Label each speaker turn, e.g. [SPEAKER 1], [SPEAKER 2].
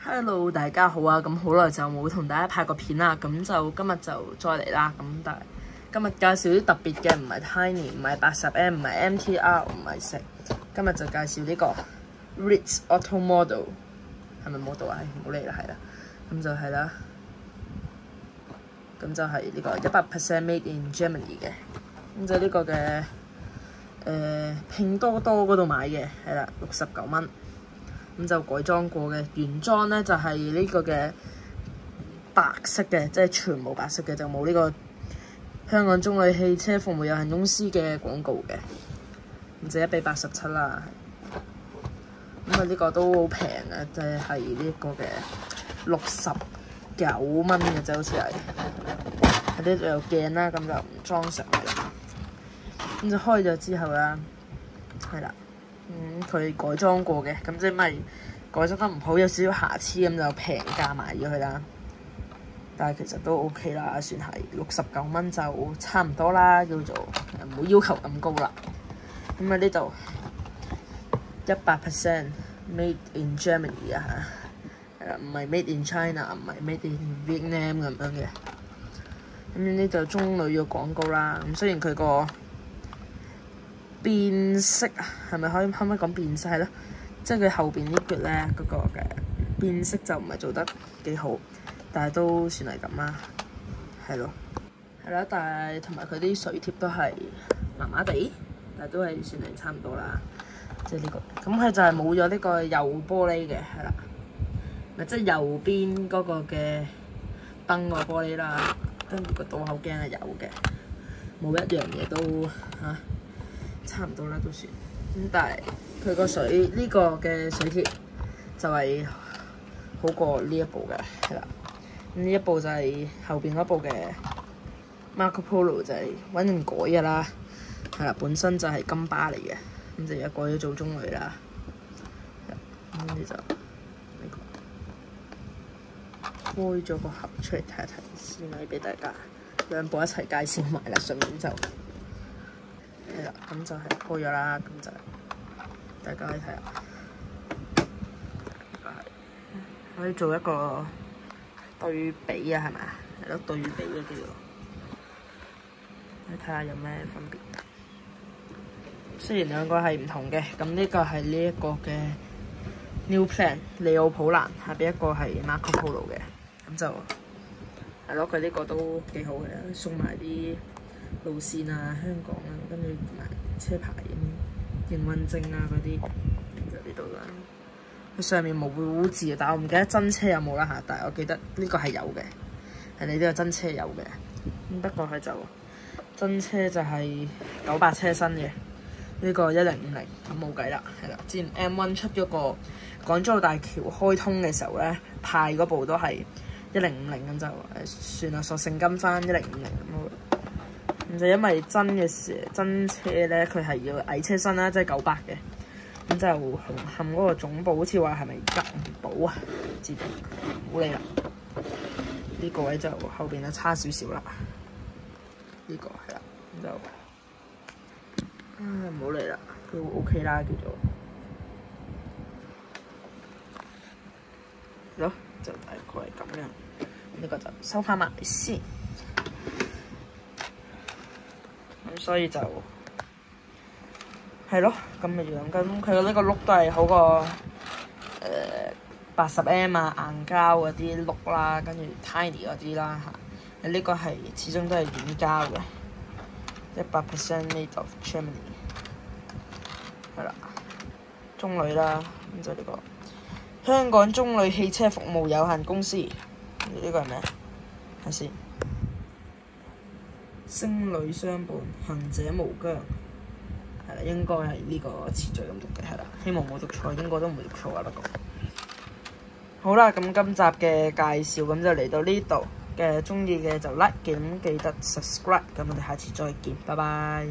[SPEAKER 1] Hello， 大家好啊！咁好耐就冇同大家拍過片啦，咁就今日就再嚟啦。咁但係今日介紹啲特別嘅，唔係 Tiny， 唔係80M， 唔係 MTR， 唔係食。今日就介紹呢個 Ritz Auto Model， 係咪 model 啊？唔好理啦，係啦。咁就係啦。咁就係呢個100% made in Germany 嘅。咁就呢個嘅拼多多嗰度買嘅，係啦，69蚊。咁就改裝過嘅，原裝咧就係呢個嘅白色嘅，即係全部白色嘅，就冇呢個香港中旅汽車服務有限公司嘅廣告嘅。咁就1:87啦。咁啊呢個都好平啊，即係呢個嘅69蚊嘅啫，好似係。喺呢度有鏡啦，咁就唔裝飾啦。咁就開咗之後啦，係啦。佢改裝過嘅，咁即係咪改裝得唔好，有少少瑕疵，咁就平價賣咗佢啦。但係其實都 OK 啦，算係69蚊就差唔多啦，叫做唔好要求咁高啦。咁啊呢度100% made in Germany 啊嚇，唔係 made in China， 唔係 made in Vietnam 咁樣嘅。咁呢度中旅嘅廣告啦。咁雖然佢個變色啊，係咪可唔可以講變色係咯？即係佢後邊呢橛咧嗰個嘅變色就唔係做得幾好，但係都算係咁啦，係咯，係啦。但係同埋佢啲水貼都係麻麻地，但係都係算係差唔多啦。即係呢個，咁佢就係冇咗呢個右玻璃嘅，係啦，咪即係右邊嗰個嘅燈個玻璃啦，跟住個倒後鏡係有嘅，冇一樣嘢都嚇。差唔多啦，都算咁，但係佢個水呢個嘅水貼就係好過呢一部嘅，係啦。咁呢一部就係後邊嗰部嘅 Marco Polo 就係揾人改嘅啦，係啦，本身就係金巴嚟嘅，咁就而家改咗做中旅啦。咁呢就呢個開咗個盒出嚟睇一睇，先嚟俾大家兩部一齊介紹埋啦，順便就。係啦，咁就係開咗啦，咁就大家可以睇下，可以做一個對比啊，係咪啊？係咯，對比嘅叫做，你睇下有咩分別。雖然兩個係唔同嘅，咁呢個係呢一個嘅 New Plan 利奧普蘭，下邊一個係 Marco Polo 嘅，咁就係咯，佢呢個都幾好嘅，送埋啲路線啊，香港啊，跟住同埋車牌營運證啊嗰啲，就呢度啦。佢上面冇字，但係我唔記得真車有冇啦嚇。但係我記得呢個係有嘅，係你呢個真車有嘅。咁不過佢就真車就係98車身嘅，呢個1050，咁冇計啦，係啦。之前 M1 出咗個港珠澳大橋開通嘅時候咧，派嗰部都係1050，咁就算啦，索性跟翻1050咁。就因為真車咧，佢係要矮車身啦，即係98嘅。咁就紅磡嗰個總部好似話係咪吉寶啊？唔知道，唔好理啦。呢個位就後邊就差少少啦。呢個係啦，咁就唔好理啦，都 OK 啦，叫做。咯，就大概係咁樣。呢個就收翻埋先。咁所以就係咯，咁嘅樣。咁佢呢個轆都係好過80M 啊硬膠嗰啲轆啦，跟住 Tiny 嗰啲啦嚇。呢個係始終都係軟膠嘅，100% made of Germany。係啦，中旅啦，咁就呢個香港中旅汽車服務有限公司。呢個係咩？睇先。星旅相伴，行者無疆，係啦，應該係呢個詞序咁讀嘅，係啦，希望冇讀錯，應該都唔會讀錯啊。不過好啦，咁今集嘅介紹咁就嚟到呢度嘅，鍾意嘅就 like，記得 subscribe，咁我哋下次再見，拜拜。